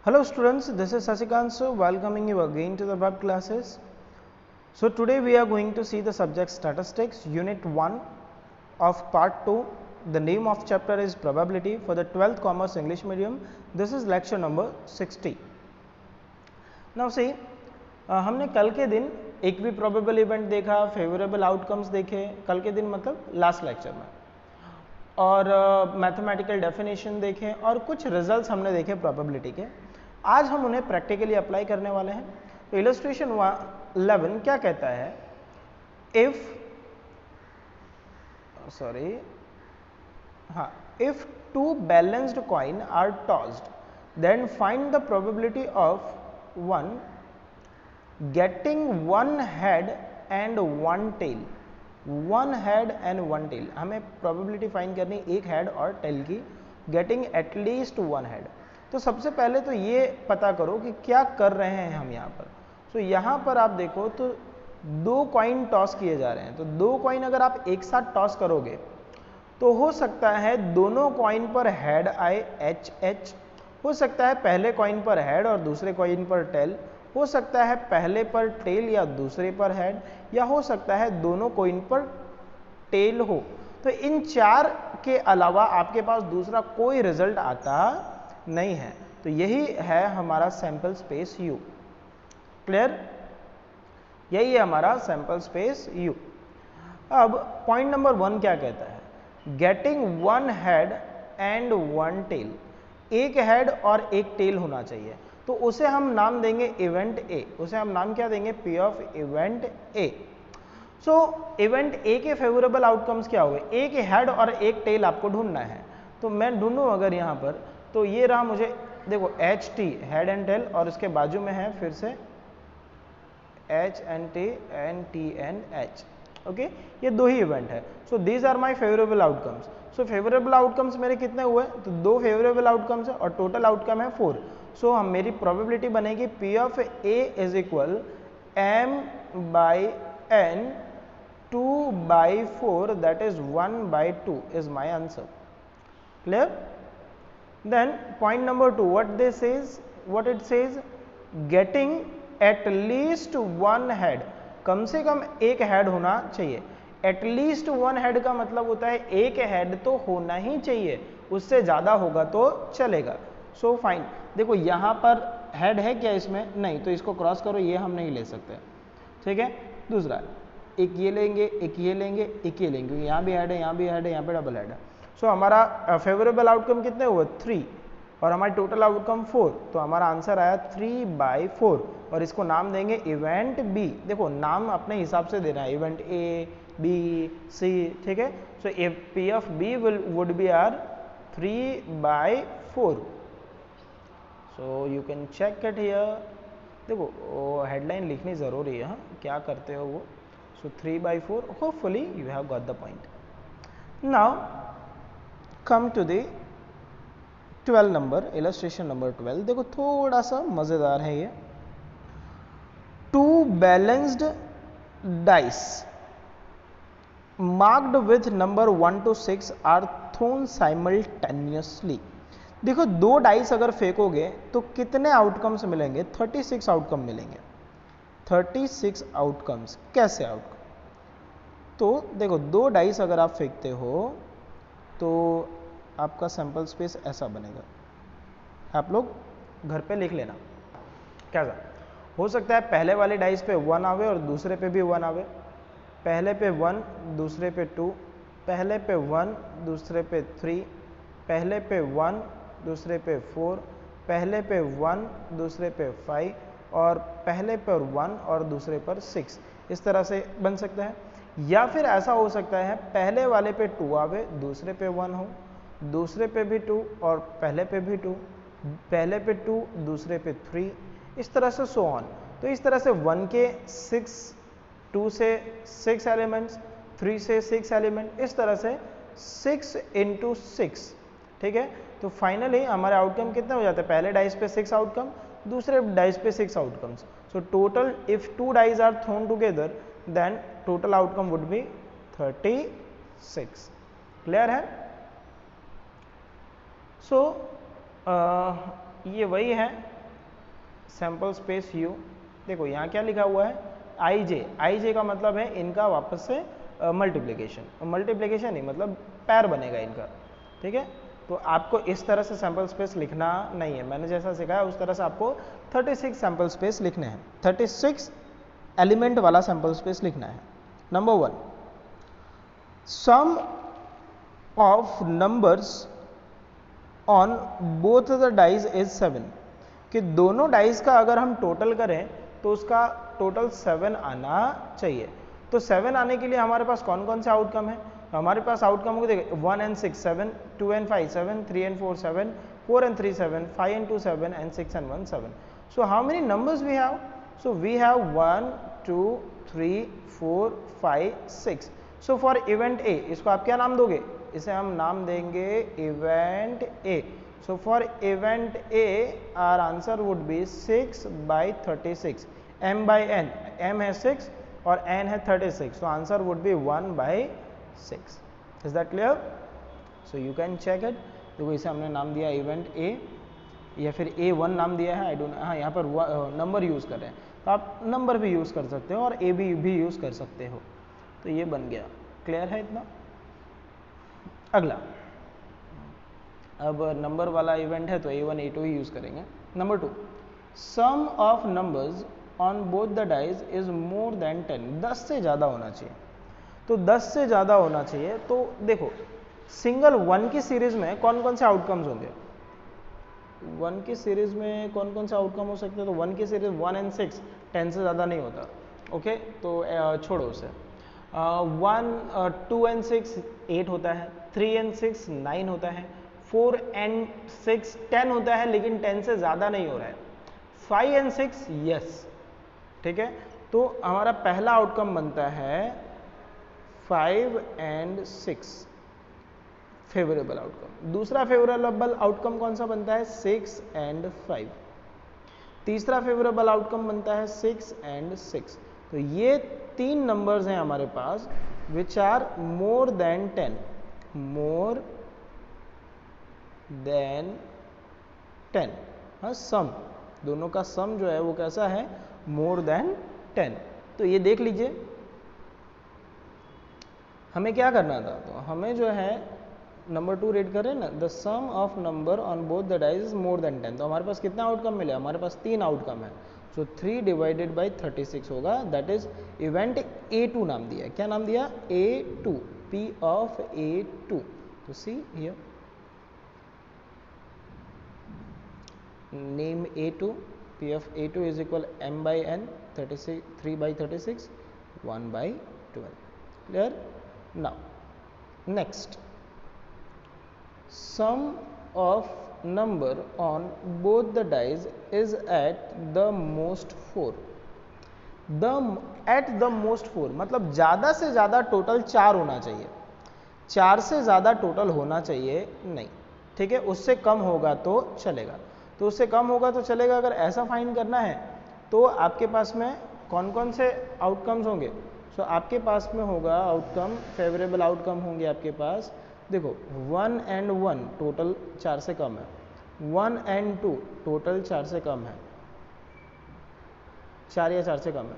Hello students, this is Sasikant so welcoming you again to the web classes. So today we are going to see the subject statistics unit 1 of part 2. The name of chapter is probability for the 12th commerce English medium. This is lecture number 60. Now see, हमने कल के दिन एक भी probable event देखा, favourable outcomes देखे, कल के दिन मतलब लास्ट लेक्चर में, और मैथमेटिकल डेफिनेशन देखे और कुछ रिजल्ट्स हमने देखे प्रोबेबिलिटी के. आज हम उन्हें प्रैक्टिकली अप्लाई करने वाले हैं. तो इलस्ट्रेशन 11 क्या कहता है, if two balanced coin are tossed then find the probability of one getting one head and one tail. One head and one tail, हमें प्रोबेबिलिटी फाइंड करनी एक हेड और टेल की, गेटिंग एटलीस्ट वन हेड. तो सबसे पहले तो ये पता करो कि क्या कर रहे हैं हम यहाँ पर. तो यहाँ पर आप देखो तो दो कॉइन टॉस किए जा रहे हैं. तो दो कॉइन अगर आप एक साथ टॉस करोगे तो हो सकता है दोनों कॉइन पर हेड आए एच एच, हो सकता है पहले कॉइन पर हेड और दूसरे कॉइन पर टेल, हो सकता है पहले पर टेल या दूसरे पर हेड, या हो सकता है दोनों कॉइन पर टेल हो. तो इन चार के अलावा आपके पास दूसरा कोई रिजल्ट आता नहीं है. तो यही है हमारा सैंपल स्पेस U. क्लियर? यही है हमारा सैंपल स्पेस U. अब पॉइंट नंबर 1 क्या कहता है, getting one head and one tail. एक हेड और एक टेल होना चाहिए. तो उसे हम नाम देंगे इवेंट ए. उसे हम नाम क्या देंगे, P of event A. So event A के फेवरेबल आउटकम्स क्या हुए, एक हेड और एक टेल आपको ढूंढना है. तो मैं ढूंढूं अगर यहाँ पर, तो ये रहा, मुझे देखो H T head and tail, और इसके बाजू में है फिर से H N T N T N H. Okay, ये दो ही इवेंट है. So these are my favourable outcomes. So favourable outcomes मेरे कितने हुए, तो दो फेवरेबल आउटकम्स है और टोटल आउटकम है 4. सो हम मेरी प्रोबेबिलिटी बनेगी P of A is equal m by n 2/4, that is 1/2 is my answer. Clear? Then point number 2, what it says, getting at least one head. कम से कम एक हेड होना चाहिए. एटलीस्ट वन हेड का मतलब होता है एक हेड तो होना ही चाहिए, उससे ज़्यादा होगा तो चलेगा. So fine. देखो यहाँ पर हेड है क्या इसमें, नहीं, तो इसको क्रॉस करो, ये हम नहीं ले सकते. ठीक है. दूसरा, एक ये लेंगे, एक ये लेंगे, एक ये लेंगे, क्योंकि यहाँ भी हेड है, यहाँ भी हेड है, यहाँ पे डबल हेड है. सो हमारा फेवरेबल आउटकम कितने हुए, 3, और हमारी टोटल आउटकम 4. तो हमारा आंसर आया 3/4, और इसको नाम देंगे इवेंट बी. देखो नाम अपने हिसाब से देना है, इवेंट ए, बी, सी. ठीक है. So P of B would be are 3/4. So you can check it here. देखो हेडलाइन लिखनी ज़रूरी है, क्या करते हो वो. So 3/4, hopefully you have got the point. Now come to the 12 number, illustration number 12. देखो थोड़ा सा मज़ेदार है ये. Two balanced dice marked with number 1 to 6 are thrown simultaneously. देखो दो डाइस अगर फेंकोगे तो कितने आउटकम्स मिलेंगे, 36 आउटकम मिलेंगे. 36 आउटकम्स. कैसे आउटकम, तो देखो दो डाइस अगर आप फेंकते हो तो आपका सैंपल स्पेस ऐसा बनेगा. आप लोग घर पे लिख लेना. कैसा हो सकता है, पहले वाले डाइस पे 1 आवे और दूसरे पे भी 1 आवे. पहले पे 1, दूसरे पे 2, पहले पे 1, दूसरे पे 3, पहले पे 1, दूसरे पे 4, पहले पे 1, दूसरे पे 5, और पहले पर 1 और दूसरे पर 6. इस तरह से बन सकता है. या फिर ऐसा हो सकता है पहले वाले पे 2 आवे, दूसरे पे 1 हो, दूसरे पे भी 2 और पहले पे भी 2, पहले पे 2, दूसरे पे 3, इस तरह से सो ऑन. तो इस तरह से 1 के 6, 2 से 6 एलिमेंट्स, 3 से 6 एलिमेंट, इस तरह से 6 × 6. ठीक है. तो फाइनली हमारे आउटकम कितने हो जाते हैं, पहले डाइस पे 6 आउटकम, दूसरे डाइस पे 6 outcomes. So total if 2 dice are thrown together then total outcome would be 36. Clear है. सो ये वही है सैंपल स्पेस u, देखो यहाँ क्या लिखा हुआ है आई जे का मतलब है इनका वापस से मल्टीप्लिकेशन नहीं, मतलब पैर बनेगा इनका, ठीक है। तो आपको इस तरह से सैंपल स्पेस लिखना नहीं है, मैंने जैसा सिखाया उस तरह से आपको 36 सैंपल स्पेस लिखने हैं, 36 एलिमेंट वाला सैंपल स्पेस लिखना है। Number 1, sum of numbers on both the dice is 7, कि दोनों डाइज का अगर हम टोटल करें तो उसका टोटल 7 आना चाहिए। तो 7 आने के लिए हमारे पास कौन कौन से आउटकम है, तो हमारे पास आउटकम को देखिए 1 and 6 7, 2 and 5 7, 3 and 4 7, 4 and 3 7, 5 and 2 7 and 6 and 1 7. So how many numbers we have? So we have 1 2 3 4 5 6. So for event A, इसको आप क्या नाम दोगे, इसे हम नाम देंगे event A. So for event A our answer would be 6 by 36, m by n, m है 6 और n है 36, so answer would be 1 by 6. Is that clear? So you can check it. देखो इसे हमने नाम दिया इवेंट ए या फिर A1 नाम दिया है, आई डोंट, हाँ यहाँ पर नंबर यूज़ कर रहे हैं तो आप नंबर भी यूज़ कर सकते हो और ए भी यूज़ कर सकते हो। तो ये बन गया, क्लियर है इतना। अगला, अब नंबर वाला इवेंट है तो A1 A2 ही यूज़ करेंगे। Number 2, sum of numbers on both the dice is more than 10, 10 से ज़्यादा होना चाहिए। तो 10 से ज़्यादा होना चाहिए, तो देखो सिंगल 1 की सीरीज़ में कौन कौन से आउटकम्स होंगे, 1 की सीरीज़ में कौन कौन से आउटकम हो सकते हैं, तो 1 की सीरीज़ 1 and 6 10 से ज़्यादा नहीं होता, ओके, तो छोड़ो उसे। 2 and 6 8 होता है, 3 and 6 9 होता है, 4 and 6 10 होता है लेकिन 10 से ज़्यादा नहीं हो रहा है, 5 and 6 यस, ठीक है। तो हमारा पहला आउटकम बनता है 5 and 6 फेवरेबल आउटकम। दूसरा फेवरेबल आउटकम कौन सा बनता है, 6 and 5। तीसरा फेवरेबल आउटकम बनता है 6 and 6। तो ये 3 नंबर्स हैं हमारे पास which are more than 10, more than 10, हाँ सम, दोनों का सम जो है वो कैसा है, मोर देन 10। तो ये देख लीजिए हमें क्या करना था, तो हमें जो है नंबर 2 रेड करें ना, the sum of number on both the dice is more than 10, तो हमारे पास कितना आउटकम मिले, हमारे पास 3 आउटकम है। सो 3 डिवाइडेड बाई 36 होगा, दैट इज इवेंट A2 नाम दिया, क्या नाम दिया, A2, P ऑफ A2। तो see here name A2, P of A2 is equal m by n, 36 3 by 36 1 by 12, clear. Now next, sum of number on both the dice is at the most 4, at the most 4 मतलब ज़्यादा से ज़्यादा total 4 होना चाहिए, 4 से ज़्यादा total होना चाहिए नहीं, ठीक है, उससे कम होगा तो चलेगा, तो उससे कम होगा तो चलेगा। अगर ऐसा फाइंड करना है तो आपके पास में कौन कौन से आउटकम्स होंगे, सो आपके पास में होगा आउटकम, फेवरेबल आउटकम होंगे आपके पास, देखो 1 and 1 टोटल 4 से कम है, 1 and 2 टोटल 4 से कम है, 4 या 4 से कम है,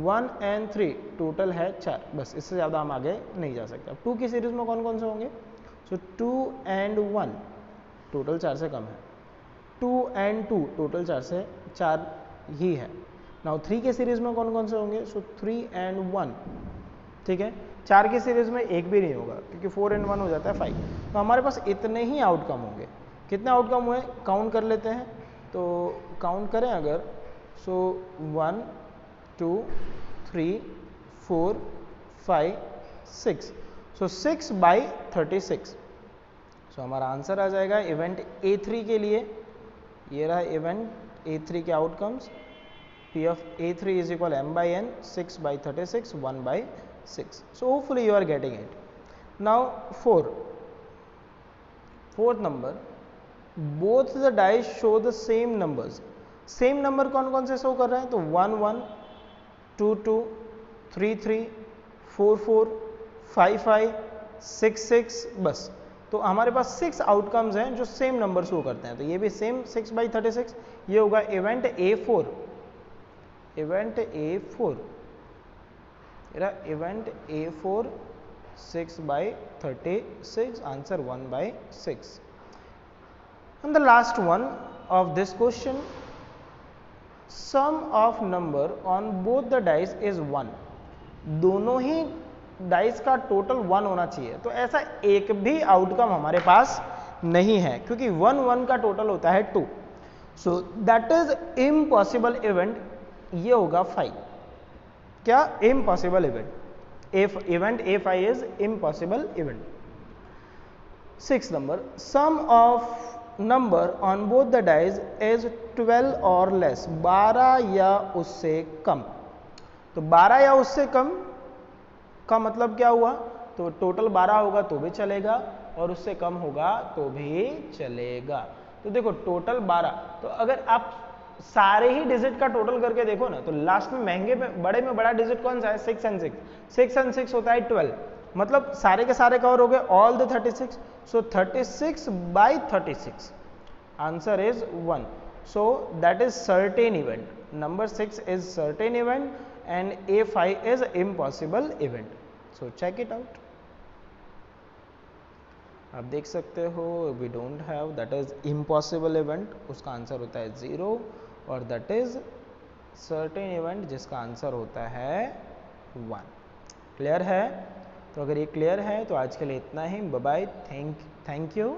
1 and 3 टोटल है 4, बस इससे ज़्यादा हम आगे नहीं जा सकते। अब 2 की सीरीज़ में कौन कौन से होंगे, सो 2 and 1 टोटल 4 से कम है, 2 and 2 टोटल 4 ही है। नाउ 3 के सीरीज़ में कौन कौन से होंगे, सो 3 and 1, ठीक है। 4 की सीरीज़ में एक भी नहीं होगा क्योंकि 4 and 1 हो जाता है 5। तो हमारे पास इतने ही आउटकम होंगे। कितने आउटकम हुए काउंट कर लेते हैं, तो काउंट करें अगर, सो 1 2 3 4 5 6, सो 6 by 36। सो हमारा आंसर आ जाएगा इवेंट A3 के लिए, ये रहा इवेंट A3 के outcomes, P of A3 is equal m by n, 6 by 36, 1 by 6. So hopefully you are getting it. Now 4th number, both the dice show the same numbers. Same number कौन कौन से show कर रहे हैं, तो 1 1 2 2 3 3 4 4 5 5 6 6, बस। तो हमारे पास 6 आउटकम्स हैं जो सेम नंबर शो करते हैं, तो ये भी सेम 6/36, ये होगा event A4, event A4, event A4 6/36, answer 1/6. And the last one of this question, sum of number on both the dice is 1. दोनों ही डाइस का टोटल 1 होना चाहिए, तो ऐसा एक भी आउटकम हमारे पास नहीं है क्योंकि 1 का टोटल होता है 2. So that is impossible event, ये होगा 5. क्या impossible event? Event A5 is impossible event. 6 number, sum of number on both the dice is 12 और लेस, 12 या उससे कम. तो 12 या उससे कम का मतलब क्या हुआ? तो टोटल 12 होगा तो भी चलेगा और उससे कम होगा तो भी चलेगा. तो देखो टोटल 12, तो अगर आप सारे ही डिजिट का टोटल करके देखो ना, तो लास्ट में महंगे में बड़े में बड़ा डिजिट कौन सा है? 6 and 6. 6 and 6 होता है 12, मतलब सारे के सारे कवर हो गए, all the 36. So 36/36, answer is 1. So that is certain event. Number 6 is certain event and A5 is impossible event. So check it out. आप देख सकते हो we don't have, that is impossible event, उसका answer होता है 0, और that is certain event जिसका answer होता है 1. क्लियर है? तो अगर ये क्लियर है तो आज के लिए इतना ही. Bye bye, thank you.